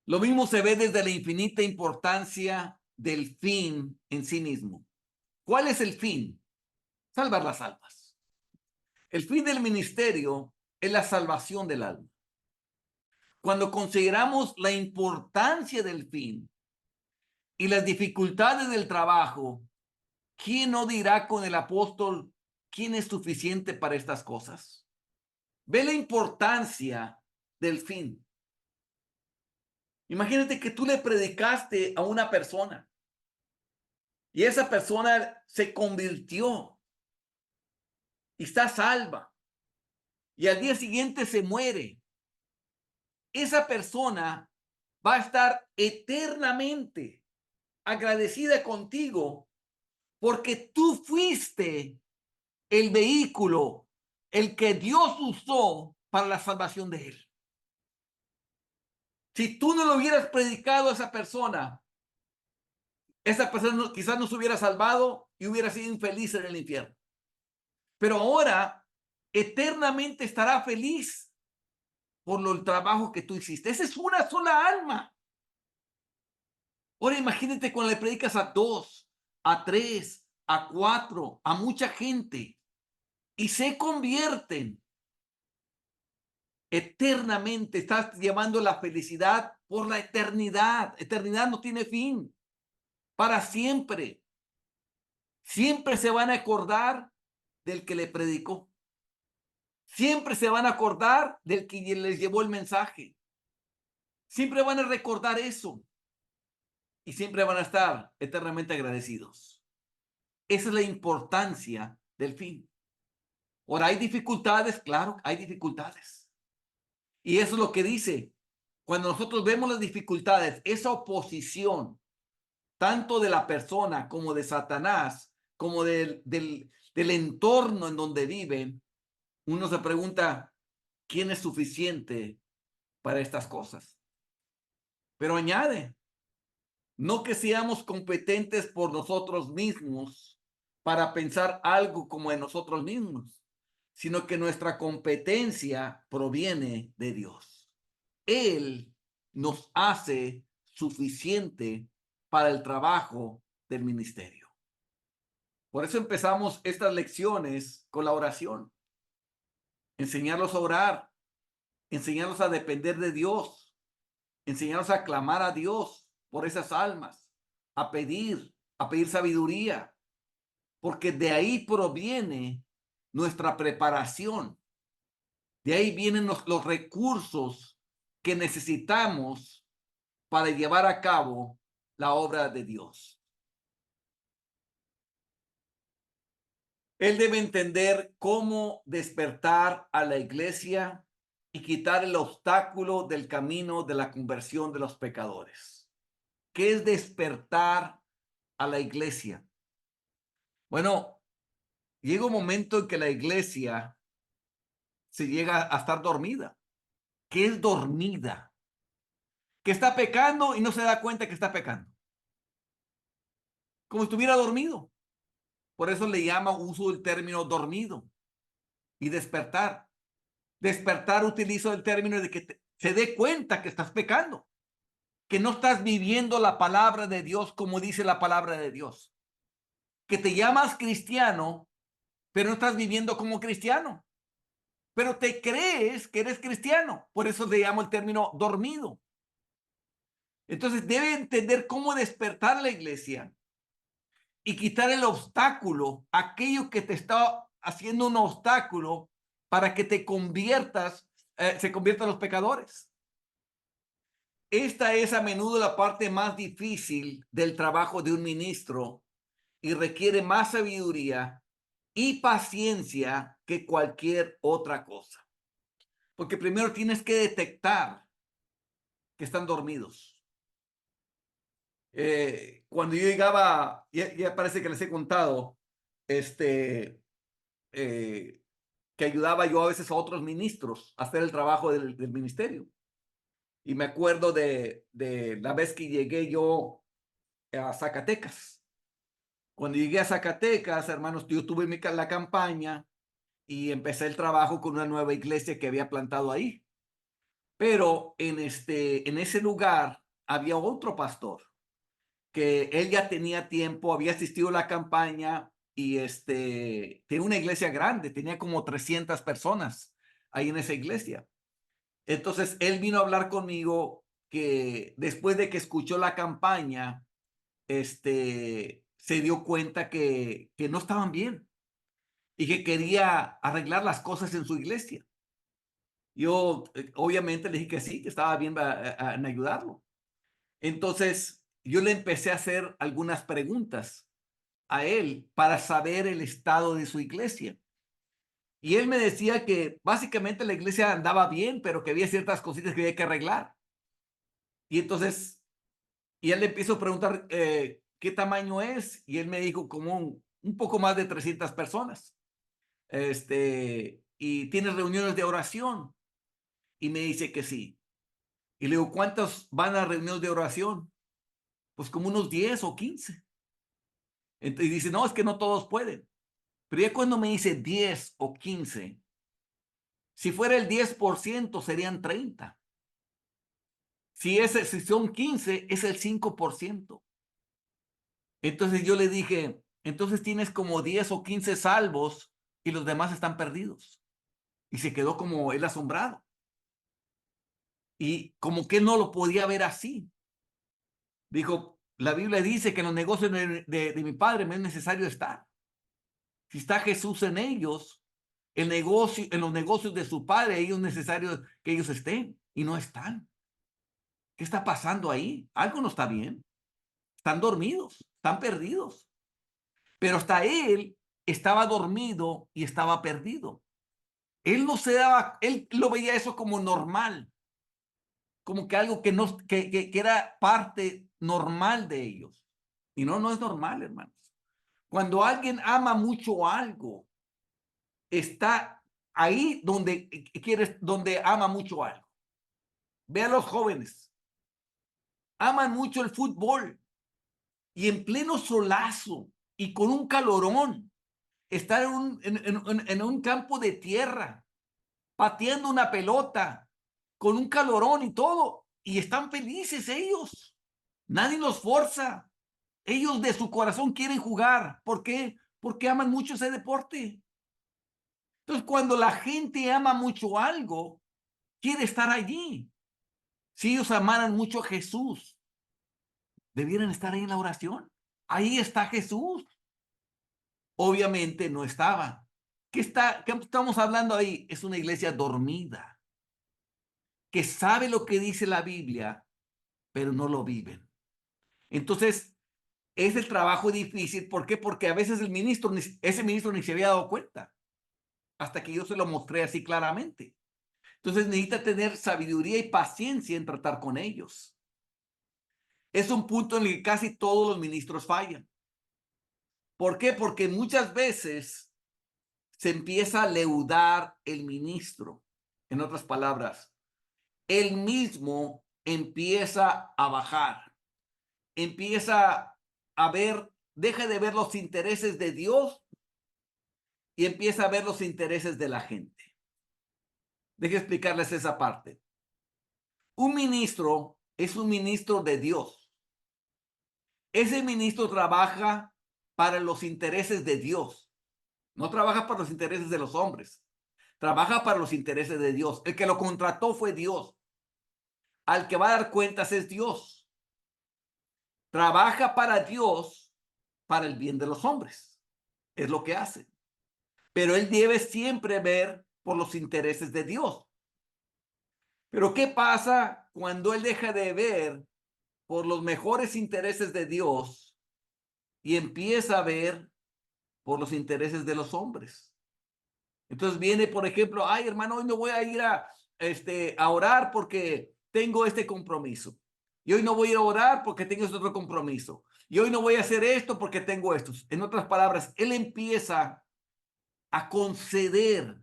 Lo mismo se ve desde la infinita importancia del fin en sí mismo. ¿Cuál es el fin? Salvar las almas. El fin del ministerio es la salvación del alma. Cuando consideramos la importancia del fin y las dificultades del trabajo, ¿quién no dirá con el apóstol quién es suficiente para estas cosas? Ve la importancia del fin. Imagínate que tú le predicaste a una persona y esa persona se convirtió y está salva y al día siguiente se muere. Esa persona va a estar eternamente agradecida contigo porque tú fuiste el vehículo, el que Dios usó para la salvación de él. Si tú no lo hubieras predicado a esa persona quizás no se hubiera salvado y hubiera sido infeliz en el infierno. Pero ahora eternamente estará feliz por el trabajo que tú hiciste. Esa es una sola alma. Ahora imagínate cuando le predicas a dos, a tres, a cuatro, a mucha gente y se convierten. Eternamente estás llevando la felicidad por la eternidad. Eternidad no tiene fin. Para siempre. Siempre se van a acordar del que le predicó. Siempre se van a acordar del que les llevó el mensaje. Siempre van a recordar eso. Y siempre van a estar eternamente agradecidos. Esa es la importancia del fin. Ahora, ¿hay dificultades? Claro, hay dificultades. Y eso es lo que dice. Cuando nosotros vemos las dificultades, esa oposición, tanto de la persona como de Satanás, como del entorno en donde viven, uno se pregunta, ¿quién es suficiente para estas cosas? Pero añade, no que seamos competentes por nosotros mismos para pensar algo como de nosotros mismos, sino que nuestra competencia proviene de Dios. Él nos hace suficiente para el trabajo del ministerio. Por eso empezamos estas lecciones con la oración. Enseñarlos a orar, enseñarlos a depender de Dios, enseñarlos a clamar a Dios por esas almas, a pedir sabiduría, porque de ahí proviene nuestra preparación. De ahí vienen los recursos que necesitamos para llevar a cabo la obra de Dios. Él debe entender cómo despertar a la iglesia y quitar el obstáculo del camino de la conversión de los pecadores. ¿Qué es despertar a la iglesia? Bueno, llega un momento en que la iglesia se llega a estar dormida. ¿Qué es dormida? Que está pecando y no se da cuenta que está pecando. Como si estuviera dormido. Por eso le llama uso el término dormido y despertar. Despertar utilizo el término de que se dé cuenta que estás pecando, que no estás viviendo la palabra de Dios como dice la palabra de Dios, que te llamas cristiano, pero no estás viviendo como cristiano, pero te crees que eres cristiano, por eso le llamo el término dormido. Entonces debe entender cómo despertar la iglesia y quitar el obstáculo, aquello que te está haciendo un obstáculo para que te conviertas, se conviertan los pecadores. Esta es a menudo la parte más difícil del trabajo de un ministro y requiere más sabiduría y paciencia que cualquier otra cosa. Porque primero tienes que detectar que están dormidos. Cuando yo llegaba, ya parece que les he contado, este, eh, que ayudaba yo a veces a otros ministros a hacer el trabajo del ministerio. Y me acuerdo de la vez que llegué yo a Zacatecas. Cuando llegué a Zacatecas, hermanos, yo tuve la campaña y empecé el trabajo con una nueva iglesia que había plantado ahí. Pero en ese lugar había otro pastor que él ya tenía tiempo, había asistido a la campaña y tenía una iglesia grande, tenía como 300 personas ahí en esa iglesia. Entonces él vino a hablar conmigo que después de que escuchó la campaña, se dio cuenta que no estaban bien y que quería arreglar las cosas en su iglesia. Yo obviamente le dije que sí, que estaba bien en ayudarlo. Entonces yo le empecé a hacer algunas preguntas a él para saber el estado de su iglesia. Y él me decía que básicamente la iglesia andaba bien, pero que había ciertas cositas que había que arreglar. Y entonces, y él le empiezo a preguntar qué tamaño es, y él me dijo como un poco más de 300 personas. Y tiene reuniones de oración, y me dice que sí. Y le digo, ¿cuántos van a reuniones de oración? Pues como unos 10 o 15. Entonces dice, no, es que no todos pueden. Pero ya cuando me dice 10 o 15, si fuera el 10% serían 30. Si son 15, es el 5%. Entonces yo le dije, entonces tienes como 10 o 15 salvos y los demás están perdidos. Y se quedó como él asombrado. Y como que él no lo podía ver así. Dijo, la Biblia dice que en los negocios de mi padre me es necesario estar. Si está Jesús en ellos, en los negocios de su padre, ellos es necesario que ellos estén y no están. ¿Qué está pasando ahí? Algo no está bien. Están dormidos, están perdidos. Pero hasta él estaba dormido y estaba perdido. Él no se daba, él lo veía eso como normal, como que algo que, no, que era parte normal de ellos. Y no, no es normal, hermanos. Cuando alguien ama mucho algo, está ahí donde quieres, donde ama mucho algo. Ve a los jóvenes, aman mucho el fútbol y en pleno solazo y con un calorón, estar en un campo de tierra, pateando una pelota, con un calorón y todo, y están felices ellos. Nadie los forza. Ellos de su corazón quieren jugar. ¿Por qué? Porque aman mucho ese deporte. Entonces, cuando la gente ama mucho algo, quiere estar allí. Si ellos amaran mucho a Jesús, debieran estar ahí en la oración. Ahí está Jesús. Obviamente no estaba. ¿Qué estamos hablando ahí? Es una iglesia dormida, que sabe lo que dice la Biblia, pero no lo viven. Entonces, es el trabajo difícil. ¿Por qué? Porque a veces ese ministro ni se había dado cuenta, hasta que yo se lo mostré así claramente. Entonces necesita tener sabiduría y paciencia en tratar con ellos. Es un punto en el que casi todos los ministros fallan. ¿Por qué? Porque muchas veces se empieza a leudar el ministro. En otras palabras, él mismo empieza a bajar, empieza a ver, deja de ver los intereses de Dios y empieza a ver los intereses de la gente. Deje explicarles esa parte. Un ministro es un ministro de Dios. Ese ministro trabaja para los intereses de Dios. No trabaja para los intereses de los hombres. Trabaja para los intereses de Dios. El que lo contrató fue Dios. Al que va a dar cuentas es Dios. Trabaja para Dios para el bien de los hombres. Es lo que hace. Pero él debe siempre ver por los intereses de Dios. Pero ¿qué pasa cuando él deja de ver por los mejores intereses de Dios y empieza a ver por los intereses de los hombres? Entonces viene, por ejemplo, ay, hermano, hoy no voy a ir a orar porque tengo este compromiso. Y hoy no voy a ir a orar porque tengo este otro compromiso. Y hoy no voy a hacer esto porque tengo estos. En otras palabras, él empieza a conceder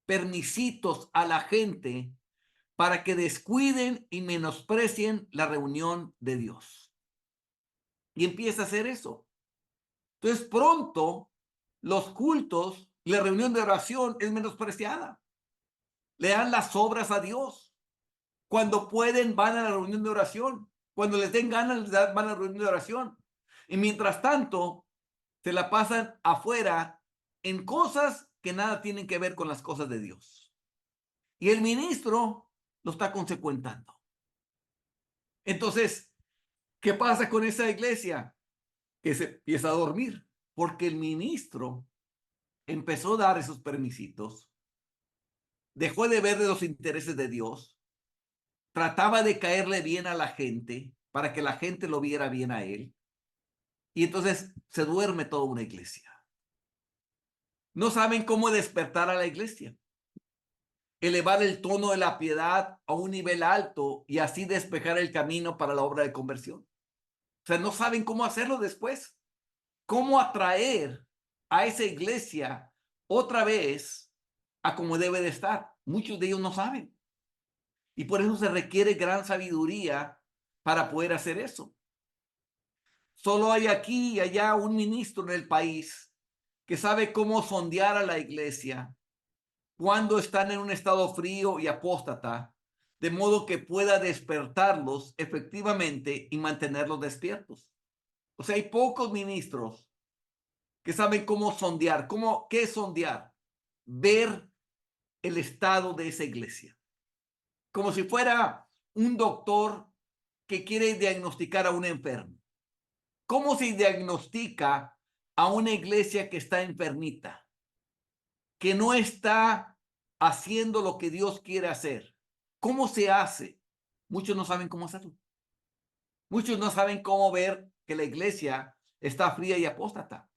permisitos a la gente para que descuiden y menosprecien la reunión de Dios. Y empieza a hacer eso. Entonces pronto los cultos, la reunión de oración es menospreciada. Le dan las obras a Dios. Cuando pueden, van a la reunión de oración. Cuando les den ganas, van a la reunión de oración. Y mientras tanto, se la pasan afuera en cosas que nada tienen que ver con las cosas de Dios. Y el ministro lo está consecuentando. Entonces, ¿qué pasa con esa iglesia? Que se empieza a dormir, porque el ministro empezó a dar esos permisitos, dejó de ver de los intereses de Dios, trataba de caerle bien a la gente para que la gente lo viera bien a él, y entonces se duerme toda una iglesia. No saben cómo despertar a la iglesia, elevar el tono de la piedad a un nivel alto y así despejar el camino para la obra de conversión. O sea, no saben cómo hacerlo después. Cómo atraer a esa iglesia otra vez a como debe de estar. Muchos de ellos no saben. Y por eso se requiere gran sabiduría para poder hacer eso. Solo hay aquí y allá un ministro en el país que sabe cómo sondear a la iglesia cuando están en un estado frío y apóstata, de modo que pueda despertarlos efectivamente y mantenerlos despiertos. O sea, hay pocos ministros que saben cómo sondear. ¿Qué es sondear? Ver el estado de esa iglesia. Como si fuera un doctor que quiere diagnosticar a un enfermo. ¿Cómo se diagnostica a una iglesia que está enfermita? Que no está haciendo lo que Dios quiere hacer. ¿Cómo se hace? Muchos no saben cómo hacerlo. Muchos no saben cómo ver que la iglesia está fría y apóstata.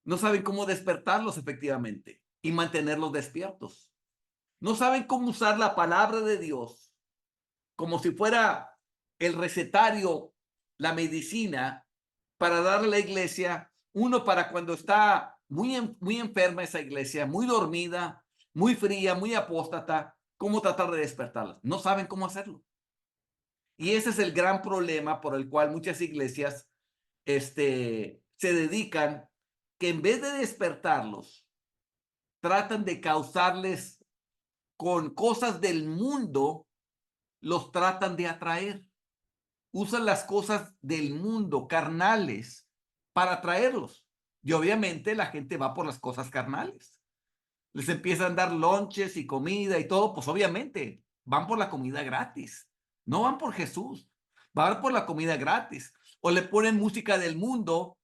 No saben cómo despertarlos efectivamente y mantenerlos despiertos. No saben cómo usar la palabra de Dios como si fuera el recetario, la medicina para darle a la iglesia, uno para cuando está muy enferma esa iglesia, muy dormida, muy fría, muy apóstata, cómo tratar de despertarlas. No saben cómo hacerlo. Y ese es el gran problema por el cual muchas iglesias se dedican, que en vez de despertarlos, tratan de causarles con cosas del mundo, los tratan de atraer. Usan las cosas del mundo, carnales, para atraerlos. Y obviamente la gente va por las cosas carnales. Les empiezan a dar lonches y comida y todo, pues obviamente van por la comida gratis. No van por Jesús, van por la comida gratis. O le ponen música del mundo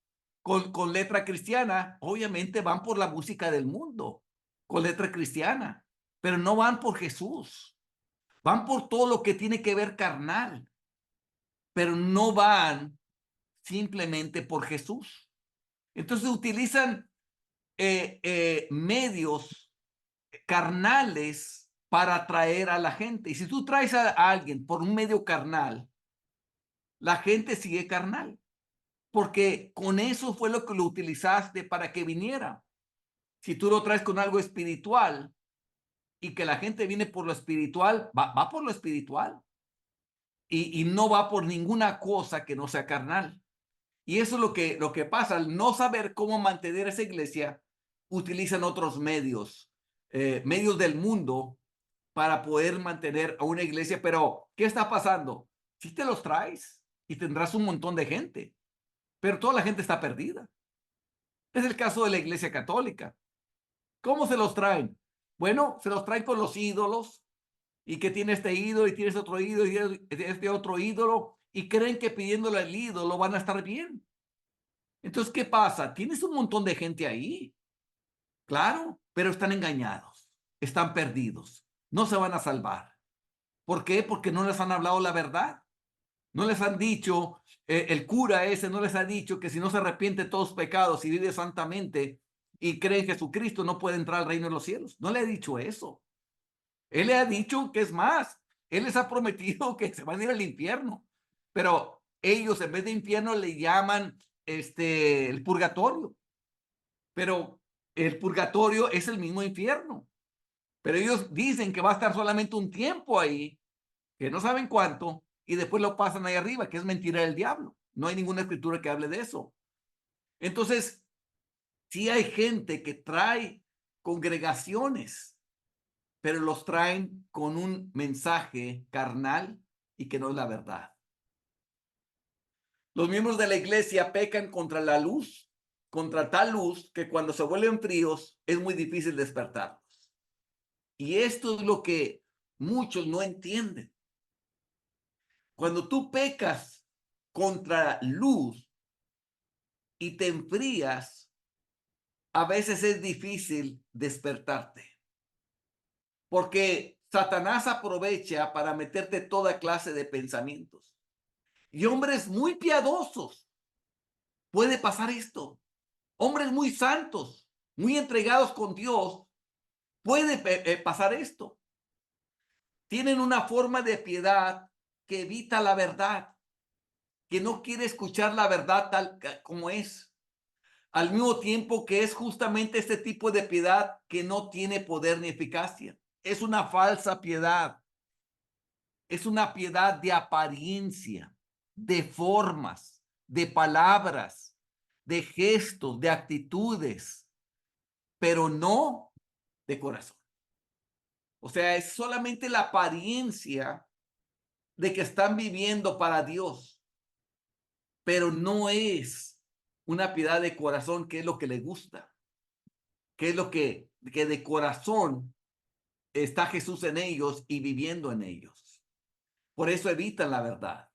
con letra cristiana, obviamente van por la música del mundo, con letra cristiana, pero no van por Jesús. Van por todo lo que tiene que ver carnal, pero no van simplemente por Jesús. Entonces utilizan medios carnales para atraer a la gente. Y si tú traes a alguien por un medio carnal, la gente sigue carnal, porque con eso fue lo que lo utilizaste para que viniera. Si tú lo traes con algo espiritual y que la gente viene por lo espiritual, va por lo espiritual y no va por ninguna cosa que no sea carnal. Y eso es lo que pasa, al no saber cómo mantener esa iglesia, utilizan otros medios, medios del mundo para poder mantener a una iglesia. Pero, ¿qué está pasando? Si te los traes y tendrás un montón de gente, pero toda la gente está perdida. Es el caso de la iglesia católica. ¿Cómo se los traen? Bueno, se los traen con los ídolos y que tiene este ídolo y tiene este otro ídolo y este otro ídolo y creen que pidiéndole al ídolo van a estar bien. Entonces, ¿qué pasa? Tienes un montón de gente ahí, claro, pero están engañados, están perdidos, no se van a salvar. ¿Por qué? Porque no les han hablado la verdad. No les han dicho, el cura ese no les ha dicho que si no se arrepiente de todos los pecados y vive santamente y cree en Jesucristo, no puede entrar al reino de los cielos. No le ha dicho eso. Él le ha dicho que es más. Él les ha prometido que se van a ir al infierno. Pero ellos en vez de infierno le llaman el purgatorio. Pero el purgatorio es el mismo infierno. Pero ellos dicen que va a estar solamente un tiempo ahí, que no saben cuánto, y después lo pasan ahí arriba, que es mentira del diablo. No hay ninguna escritura que hable de eso. Entonces, sí hay gente que trae congregaciones, pero los traen con un mensaje carnal y que no es la verdad. Los miembros de la iglesia pecan contra la luz, contra tal luz que cuando se vuelven fríos es muy difícil despertarlos. Y esto es lo que muchos no entienden. Cuando tú pecas contra luz y te enfrías, a veces es difícil despertarte. Porque Satanás aprovecha para meterte toda clase de pensamientos. Y hombres muy piadosos, puede pasar esto. Hombres muy santos, muy entregados con Dios, puede pasar esto. Tienen una forma de piedad que evita la verdad, que no quiere escuchar la verdad tal como es. Al mismo tiempo que es justamente este tipo de piedad que no tiene poder ni eficacia. Es una falsa piedad. Es una piedad de apariencia, de formas, de palabras, de gestos, de actitudes, pero no de corazón. O sea, es solamente la apariencia de que están viviendo para Dios, pero no es una piedad de corazón, que es lo que le gusta, que es lo que de corazón está Jesús en ellos y viviendo en ellos. Por eso evitan la verdad.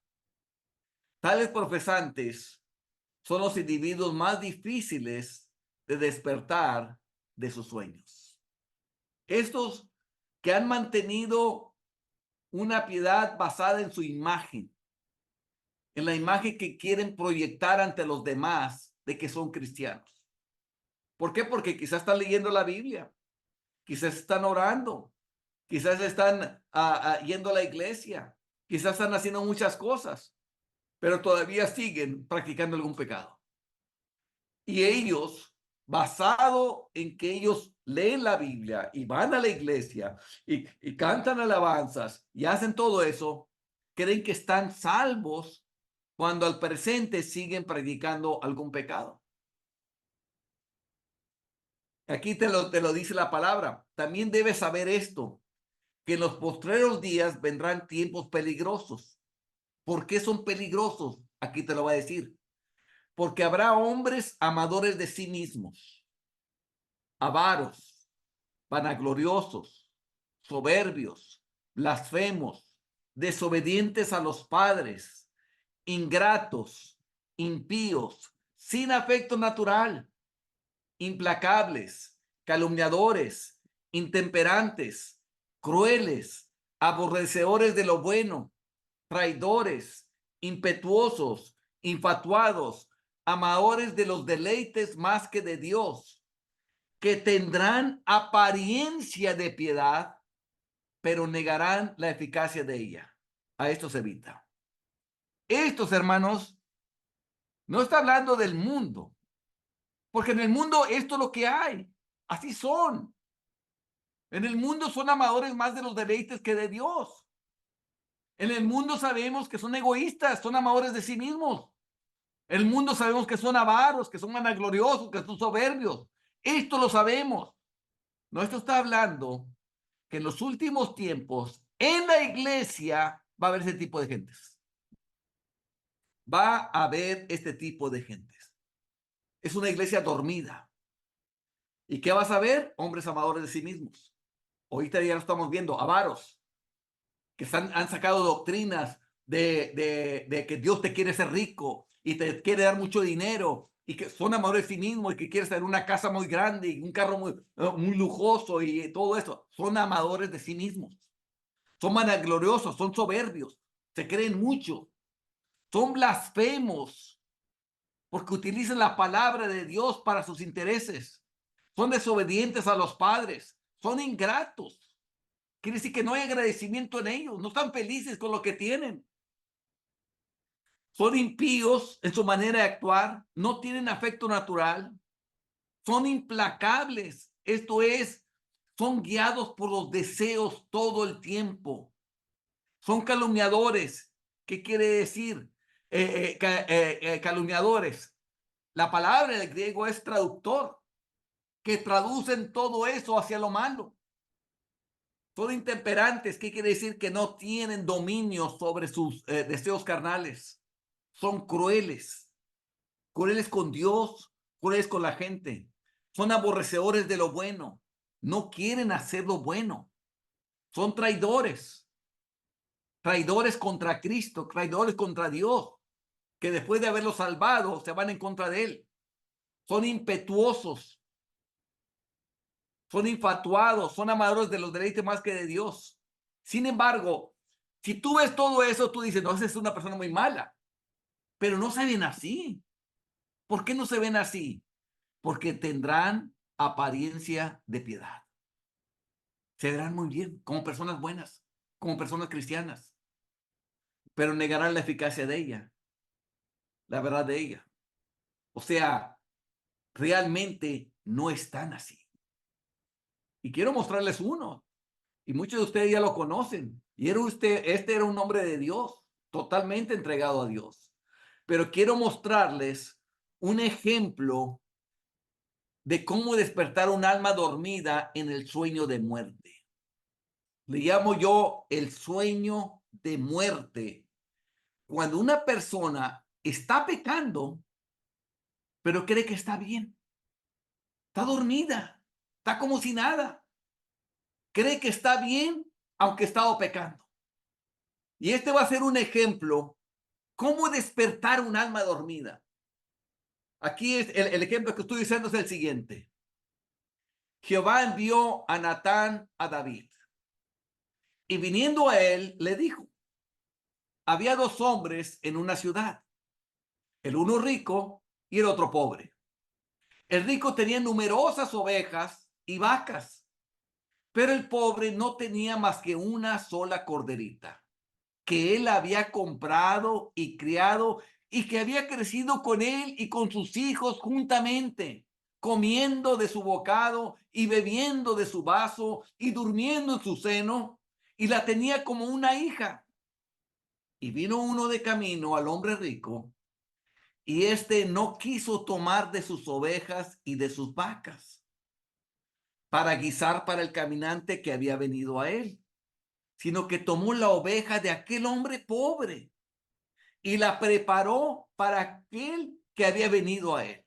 Tales profesantes son los individuos más difíciles de despertar de sus sueños. Estos que han mantenido una piedad basada en su imagen, en la imagen que quieren proyectar ante los demás de que son cristianos. ¿Por qué? Porque quizás están leyendo la Biblia, quizás están orando, quizás están yendo a la iglesia, quizás están haciendo muchas cosas, pero todavía siguen practicando algún pecado. Y ellos, basado en que ellos leen la Biblia y van a la iglesia y cantan alabanzas y hacen todo eso, creen que están salvos cuando al presente siguen practicando algún pecado. Aquí te lo dice la palabra. También debes saber esto, que en los postreros días vendrán tiempos peligrosos. ¿Por qué son peligrosos? Aquí te lo voy a decir. Porque habrá hombres amadores de sí mismos, avaros, vanagloriosos, soberbios, blasfemos, desobedientes a los padres, ingratos, impíos, sin afecto natural, implacables, calumniadores, intemperantes, crueles, aborrecedores de lo bueno, traidores, impetuosos, infatuados, amadores de los deleites más que de Dios, que tendrán apariencia de piedad, pero negarán la eficacia de ella. A esto se evita. Estos, hermanos, no está hablando del mundo, porque en el mundo esto es lo que hay. Así son. En el mundo son amadores más de los deleites que de Dios. En el mundo sabemos que son egoístas, son amadores de sí mismos. En el mundo sabemos que son avaros, que son vanagloriosos, que son soberbios. Esto lo sabemos. No, esto está hablando que en los últimos tiempos, en la iglesia, va a haber ese tipo de gentes. Va a haber este tipo de gentes. Es una iglesia dormida. ¿Y qué vas a ver? Hombres amadores de sí mismos. Ahorita ya lo estamos viendo, avaros, que han sacado doctrinas de que Dios te quiere ser rico y te quiere dar mucho dinero y que son amadores de sí mismos y que quieres tener una casa muy grande y un carro muy lujoso y todo eso. Son amadores de sí mismos. Son vanagloriosos, son soberbios, se creen mucho, son blasfemos porque utilizan la palabra de Dios para sus intereses. Son desobedientes a los padres, son ingratos. Quiere decir que no hay agradecimiento en ellos, no están felices con lo que tienen. Son impíos en su manera de actuar, no tienen afecto natural, son implacables, esto es, son guiados por los deseos todo el tiempo. Son calumniadores. ¿Qué quiere decir? Calumniadores. La palabra en el griego es traductor, que traducen todo eso hacia lo malo. Son intemperantes. ¿Qué quiere decir? Que no tienen dominio sobre sus deseos carnales. Son crueles. Crueles con Dios, crueles con la gente. Son aborrecedores de lo bueno. No quieren hacer lo bueno. Son traidores. Traidores contra Cristo, traidores contra Dios, que después de haberlo salvado se van en contra de él. Son impetuosos, son infatuados, son amadores de los deleites más que de Dios. Sin embargo, si tú ves todo eso, tú dices, no, esa es una persona muy mala, pero no se ven así. ¿Por qué no se ven así? Porque tendrán apariencia de piedad. Se verán muy bien, como personas buenas, como personas cristianas, pero negarán la eficacia de ella, la verdad de ella. O sea, realmente no están así. Y quiero mostrarles uno, y muchos de ustedes ya lo conocen. Y este era un hombre de Dios, totalmente entregado a Dios. Pero quiero mostrarles un ejemplo de cómo despertar un alma dormida en el sueño de muerte. Le llamo yo el sueño de muerte. Cuando una persona está pecando, pero cree que está bien, está dormida, está como si nada. Cree que está bien, aunque ha estado pecando. Y este va a ser un ejemplo, cómo despertar un alma dormida. Aquí es el ejemplo que estoy diciendo es el siguiente. Jehová envió a Natán a David. Y viniendo a él, le dijo, había dos hombres en una ciudad, el uno rico y el otro pobre. El rico tenía numerosas ovejas y vacas, pero el pobre no tenía más que una sola corderita que él había comprado y criado y que había crecido con él y con sus hijos juntamente, comiendo de su bocado y bebiendo de su vaso y durmiendo en su seno, y la tenía como una hija. Y vino uno de camino al hombre rico, y éste no quiso tomar de sus ovejas y de sus vacas para guisar para el caminante que había venido a él, sino que tomó la oveja de aquel hombre pobre y la preparó para aquel que había venido a él.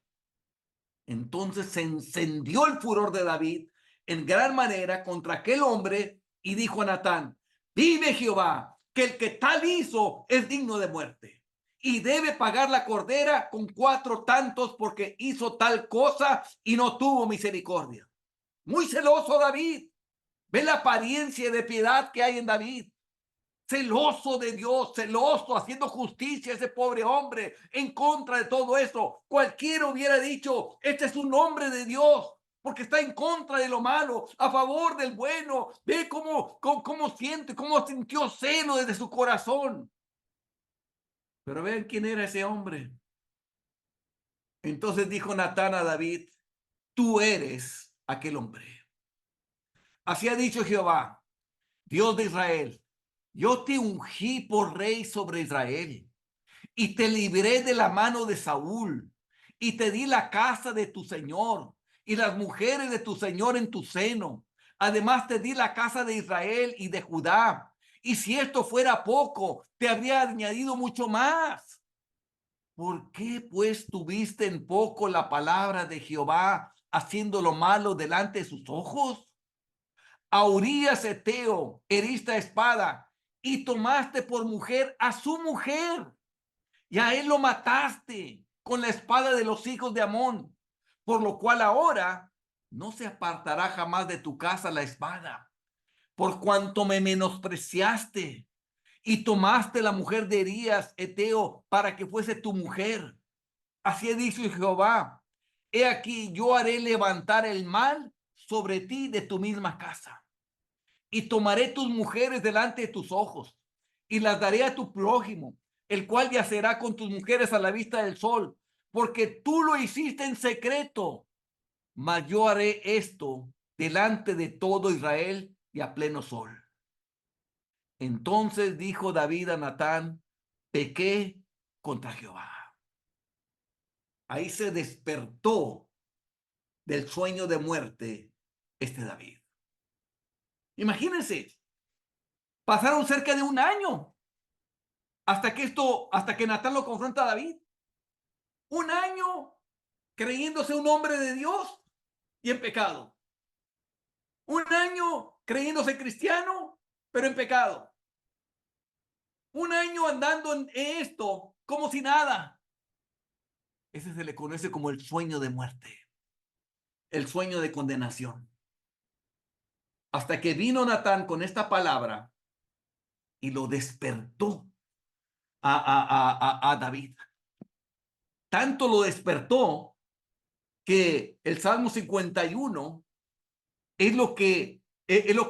Entonces se encendió el furor de David en gran manera contra aquel hombre y dijo a Natán, vive Jehová, que el que tal hizo es digno de muerte y debe pagar la cordera con 4 tantos porque hizo tal cosa y no tuvo misericordia. Muy celoso David. Ve la apariencia de piedad que hay en David. Celoso de Dios, celoso, haciendo justicia a ese pobre hombre en contra de todo esto. Cualquiera hubiera dicho, este es un hombre de Dios, porque está en contra de lo malo, a favor del bueno. Ve cómo siente, cómo sintió celo desde su corazón. Pero vean quién era ese hombre. Entonces dijo Natán a David, tú eres aquel hombre. Así ha dicho Jehová, Dios de Israel, yo te ungí por rey sobre Israel y te libré de la mano de Saúl, y te di la casa de tu señor, y las mujeres de tu señor en tu seno. Además te di la casa de Israel y de Judá. Y si esto fuera poco, te habría añadido mucho más. ¿Por qué pues tuviste en poco la palabra de Jehová, haciendo lo malo delante de sus ojos? A Urías Eteo heriste a espada, y tomaste por mujer a su mujer, y a él lo mataste con la espada de los hijos de Amón, por lo cual ahora no se apartará jamás de tu casa la espada, por cuanto me menospreciaste y tomaste la mujer de Urías Eteo para que fuese tu mujer. Así ha dicho Jehová, he aquí yo haré levantar el mal sobre ti de tu misma casa, y tomaré tus mujeres delante de tus ojos, y las daré a tu prójimo, el cual yacerá con tus mujeres a la vista del sol, porque tú lo hiciste en secreto, mas yo haré esto delante de todo Israel y a pleno sol. Entonces dijo David a Natán, pequé contra Jehová. Ahí se despertó del sueño de muerte este David. Imagínense, pasaron cerca de un año hasta que Natán lo confronta a David. Un año creyéndose un hombre de Dios y en pecado. Un año creyéndose cristiano, pero en pecado. Un año andando en esto como si nada. Ese se le conoce como el sueño de muerte, el sueño de condenación. Hasta que vino Natán con esta palabra y lo despertó a David. Tanto lo despertó que el Salmo 51 es lo que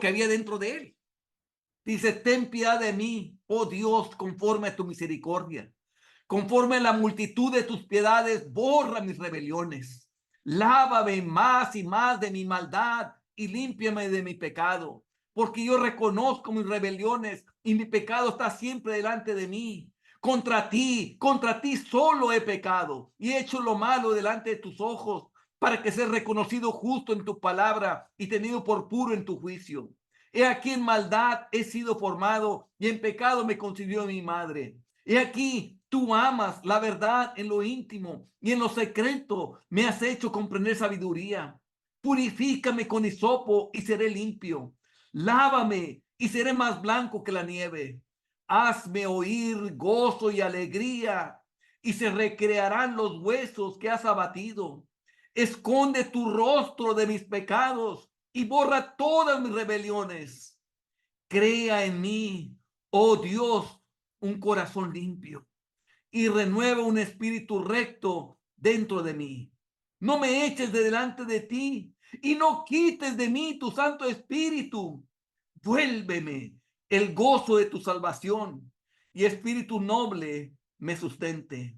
había dentro de él. Dice, ten piedad de mí, oh Dios, conforme a tu misericordia. Conforme a la multitud de tus piedades, borra mis rebeliones. Lávame más y más de mi maldad y límpiame de mi pecado. Porque yo reconozco mis rebeliones y mi pecado está siempre delante de mí. Contra ti solo he pecado y he hecho lo malo delante de tus ojos, para que seas reconocido justo en tu palabra y tenido por puro en tu juicio. He aquí en maldad he sido formado y en pecado me concibió mi madre. He aquí, tú amas la verdad en lo íntimo y en lo secreto me has hecho comprender sabiduría. Purifícame con hisopo y seré limpio. Lávame y seré más blanco que la nieve. Hazme oír gozo y alegría y se recrearán los huesos que has abatido. Esconde tu rostro de mis pecados y borra todas mis rebeliones. Crea en mí, oh Dios, un corazón limpio y renueva un espíritu recto dentro de mí. No me eches de delante de ti y no quites de mí tu Santo Espíritu. Vuélveme el gozo de tu salvación y espíritu noble me sustente.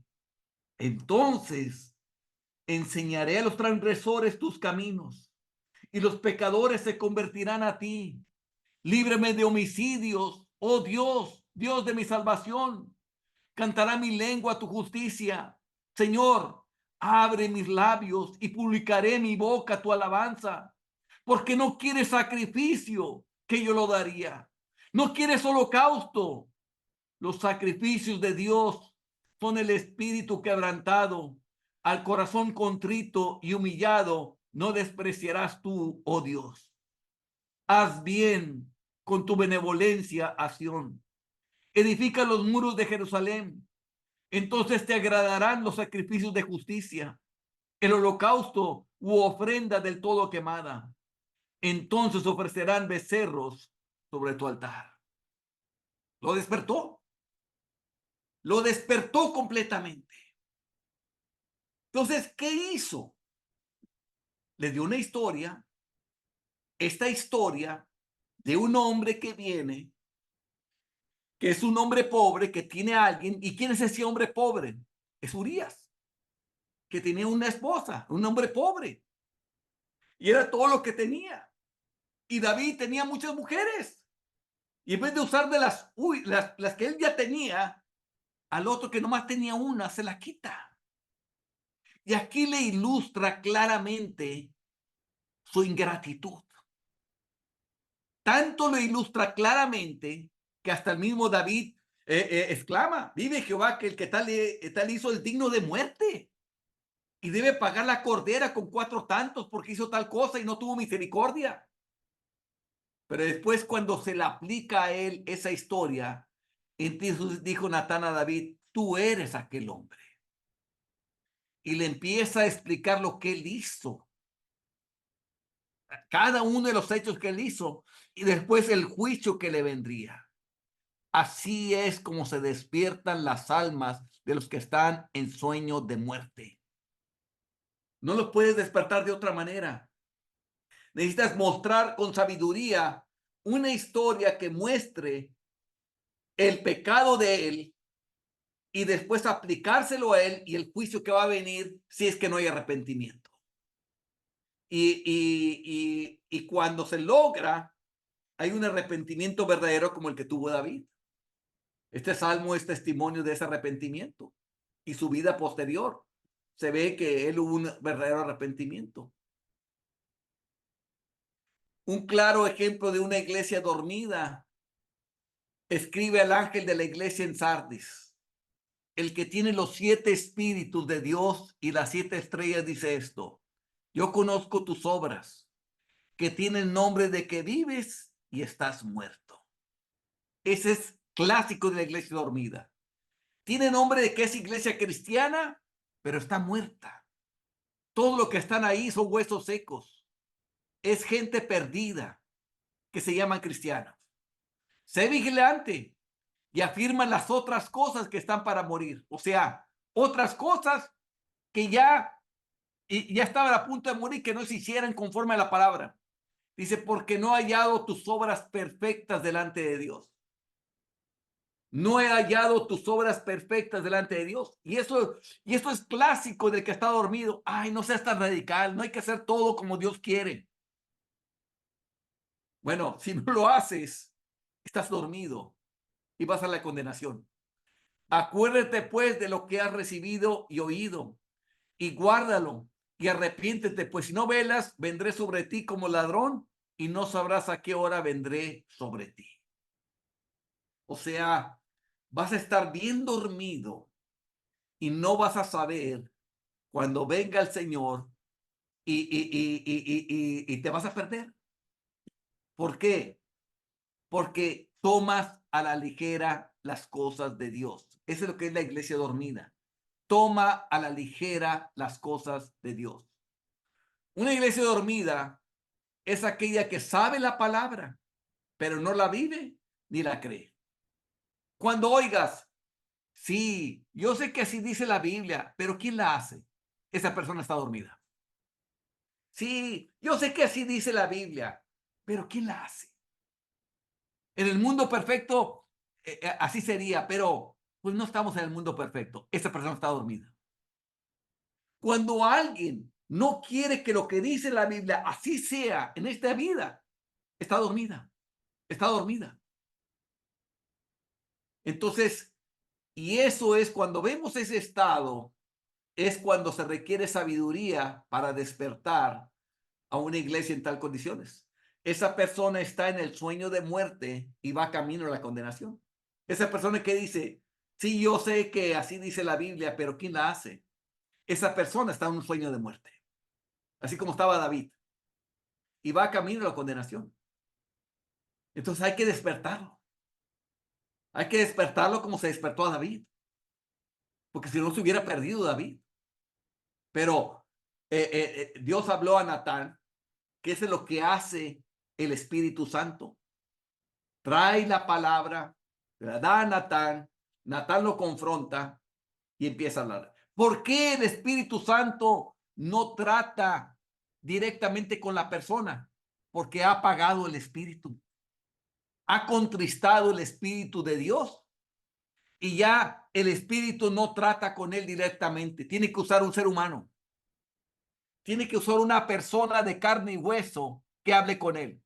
Entonces enseñaré a los transgresores tus caminos y los pecadores se convertirán a ti. Líbrame de homicidios, oh Dios, Dios de mi salvación. Cantará mi lengua tu justicia. Señor, abre mis labios y publicaré mi boca tu alabanza. Porque no quieres sacrificio, que yo lo daría. No quieres holocausto. Los sacrificios de Dios son el espíritu quebrantado. Al corazón contrito y humillado no despreciarás tú, oh Dios. Haz bien con tu benevolencia a Sión. Edifica los muros de Jerusalén. Entonces te agradarán los sacrificios de justicia, el holocausto u ofrenda del todo quemada. Entonces ofrecerán becerros sobre tu altar. Lo despertó. Lo despertó completamente. Entonces, ¿qué hizo? Le dio una historia. Esta historia de un hombre que viene, que es un hombre pobre, que tiene a alguien. ¿Y quién es ese hombre pobre? Es Urías, que tenía una esposa, un hombre pobre. Y era todo lo que tenía. Y David tenía muchas mujeres. Y en vez de usar de las que él ya tenía, al otro que nomás tenía una, se la quita. Y aquí le ilustra claramente su ingratitud. Tanto lo ilustra claramente que hasta el mismo David exclama, vive Jehová, que el que tal hizo es digno de muerte y debe pagar la cordera con 4 tantos porque hizo tal cosa y no tuvo misericordia. Pero después cuando se le aplica a él esa historia, entonces dijo Natán a David, tú eres aquel hombre. Y le empieza a explicar lo que él hizo, cada uno de los hechos que él hizo y después el juicio que le vendría. Así es como se despiertan las almas de los que están en sueño de muerte. No los puedes despertar de otra manera. Necesitas mostrar con sabiduría una historia que muestre el pecado de él y después aplicárselo a él y el juicio que va a venir si es que no hay arrepentimiento. Y cuando se logra, hay un arrepentimiento verdadero como el que tuvo David. Este salmo es testimonio de ese arrepentimiento y su vida posterior. Se ve que él hubo un verdadero arrepentimiento. Un claro ejemplo de una iglesia dormida, escribe al ángel de la iglesia en Sardis, el que tiene los 7 espíritus de Dios y las 7 estrellas, dice esto: yo conozco tus obras, que tienen nombre de que vives y estás muerto. Ese es clásico de la iglesia dormida. Tiene nombre de que es iglesia cristiana, pero está muerta. Todo lo que están ahí son huesos secos. Es gente perdida que se llaman cristianos. Sé vigilante y afirman las otras cosas que están para morir. O sea, otras cosas que ya estaban a punto de morir, que no se hicieran conforme a la palabra. Dice, porque no he hallado tus obras perfectas delante de Dios. No he hallado tus obras perfectas delante de Dios. Y esto es clásico del que está dormido. Ay, no seas tan radical, no hay que hacer todo como Dios quiere. Bueno, si no lo haces, estás dormido y vas a la condenación. Acuérdate pues de lo que has recibido y oído, y guárdalo, y arrepiéntete, pues si no velas, vendré sobre ti como ladrón, y no sabrás a qué hora vendré sobre ti. O sea, vas a estar bien dormido y no vas a saber cuando venga el Señor y te vas a perder. ¿Por qué? Porque tomas a la ligera las cosas de Dios. Eso es lo que es la iglesia dormida. Toma a la ligera las cosas de Dios. Una iglesia dormida es aquella que sabe la palabra, pero no la vive ni la cree. Cuando oigas, sí, yo sé que así dice la Biblia, pero ¿quién la hace? Esa persona está dormida. Sí, yo sé que así dice la Biblia, pero ¿quién la hace? En el mundo perfecto, así sería, pero pues no estamos en el mundo perfecto. Esa persona está dormida. Cuando alguien no quiere que lo que dice la Biblia así sea en esta vida, está dormida, está dormida. Entonces, y eso es cuando vemos ese estado, es cuando se requiere sabiduría para despertar a una iglesia en tal condiciones. Esa persona está en el sueño de muerte y va camino a la condenación. Esa persona que dice, sí, yo sé que así dice la Biblia, pero ¿quién la hace? Esa persona está en un sueño de muerte, así como estaba David, y va camino a la condenación. Entonces hay que despertarlo. Hay que despertarlo como se despertó a David, porque si no se hubiera perdido David. Pero Dios habló a Natán, que es lo que hace el Espíritu Santo. Trae la palabra, la da a Natán, Natán lo confronta y empieza a hablar. ¿Por qué el Espíritu Santo no trata directamente con la persona? Porque ha apagado el Espíritu, ha contristado el Espíritu de Dios y ya el Espíritu no trata con él directamente. Tiene que usar un ser humano, tiene que usar una persona de carne y hueso que hable con él,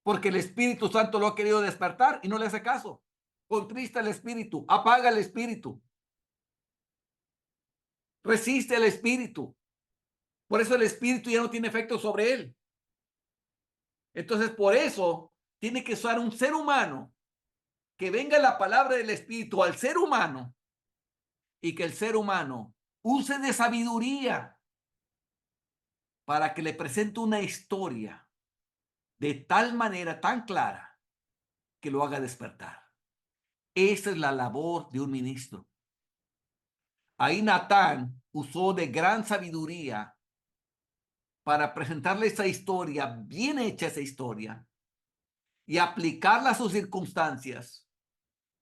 porque el Espíritu Santo lo ha querido despertar y no le hace caso. Contrista el Espíritu, apaga el Espíritu, resiste el Espíritu. Por eso el Espíritu ya no tiene efecto sobre él. Entonces, por eso tiene que usar un ser humano, que venga la palabra del Espíritu al ser humano y que el ser humano use de sabiduría para que le presente una historia de tal manera tan clara que lo haga despertar. Esa es la labor de un ministro. Ahí Natán usó de gran sabiduría para presentarle esa historia, bien hecha esa historia, y aplicarla a sus circunstancias,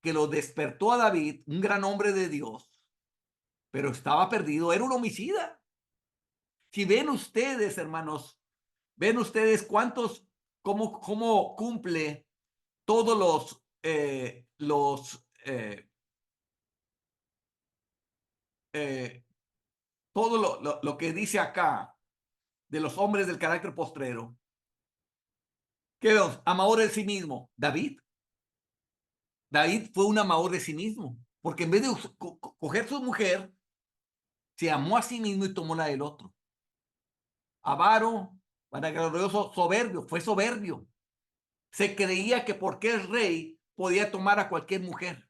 que lo despertó a David, un gran hombre de Dios, pero estaba perdido, era un homicida. Si ven ustedes, hermanos, ven ustedes cómo cumple todos eh, todo lo que dice acá de los hombres del carácter postrero. ¿Qué vemos? Amador de sí mismo. David fue un amador de sí mismo, porque en vez de coger su mujer, se amó a sí mismo y tomó la del otro. Avaro, vanaglorioso, soberbio, fue soberbio. Se creía que porque es rey podía tomar a cualquier mujer.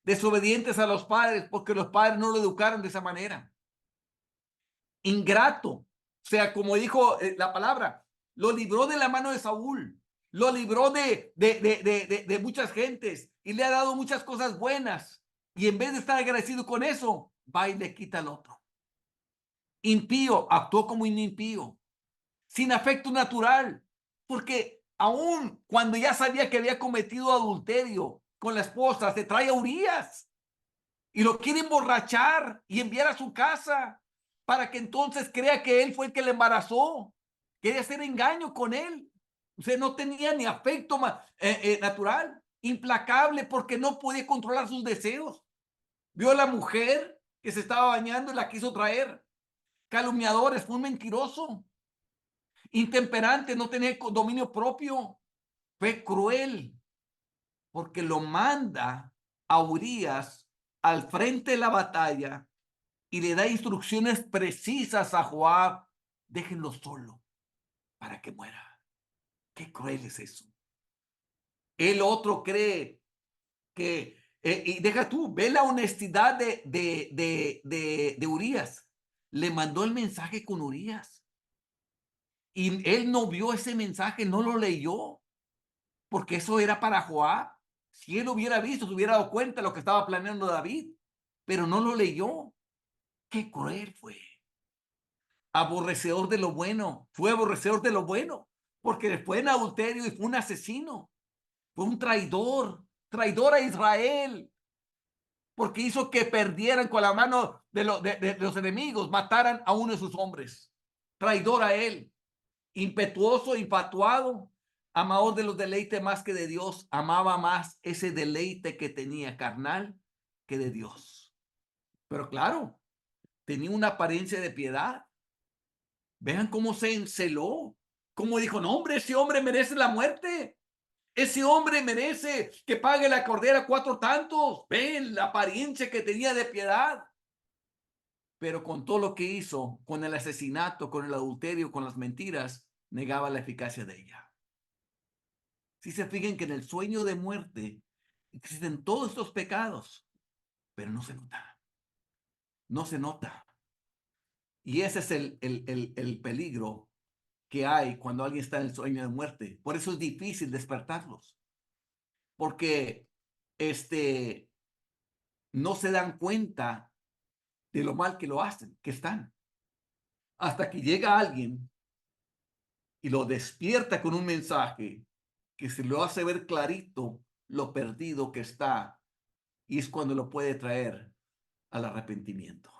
Desobedientes a los padres porque los padres no lo educaron de esa manera. Ingrato, o sea, como dijo la palabra, lo libró de la mano de Saúl, lo libró de muchas gentes y le ha dado muchas cosas buenas. Y en vez de estar agradecido con eso, va y le quita al otro. Impío, actuó como un impío, sin afecto natural, porque aún cuando ya sabía que había cometido adulterio con la esposa, se trae a Urías y lo quiere emborrachar y enviar a su casa para que entonces crea que él fue el que le embarazó. Quería hacer engaño con él. O sea, no tenía ni afecto natural, implacable porque no podía controlar sus deseos. Vio a la mujer que se estaba bañando y la quiso traer. Calumniadores, fue un mentiroso. Intemperante, no tenía dominio propio. Fue cruel porque lo manda a Urías al frente de la batalla y le da instrucciones precisas a Joab. Déjenlo solo para que muera. Qué cruel es eso. El otro cree que, y deja tú, ve la honestidad de Urías. Le mandó el mensaje con Urías y él no vio ese mensaje, no lo leyó, porque eso era para Joab. Si él lo hubiera visto, se hubiera dado cuenta de lo que estaba planeando David, pero no lo leyó. Qué cruel fue. Aborrecedor de lo bueno, fue aborrecedor de lo bueno, porque fue en adulterio y fue un asesino, fue un traidor, traidor a Israel, porque hizo que perdieran con la mano de los enemigos, mataran a uno de sus hombres, traidor a él, impetuoso, infatuado, amador de los deleites más que de Dios, amaba más ese deleite que tenía carnal que de Dios. Pero claro, tenía una apariencia de piedad. Vean cómo se enceló, cómo dijo, no hombre, ese hombre merece la muerte. Ese hombre merece que pague la cordera 4 tantos. Ven la apariencia que tenía de piedad. Pero con todo lo que hizo, con el asesinato, con el adulterio, con las mentiras, negaba la eficacia de ella. Si se fijan que en el sueño de muerte existen todos estos pecados, pero no se nota. No se nota. Y ese es el peligro que hay cuando alguien está en el sueño de muerte. Por eso es difícil despertarlos. Porque no se dan cuenta de lo mal que lo hacen, que están. Hasta que llega alguien y lo despierta con un mensaje que se lo hace ver clarito lo perdido que está. Y es cuando lo puede traer al arrepentimiento.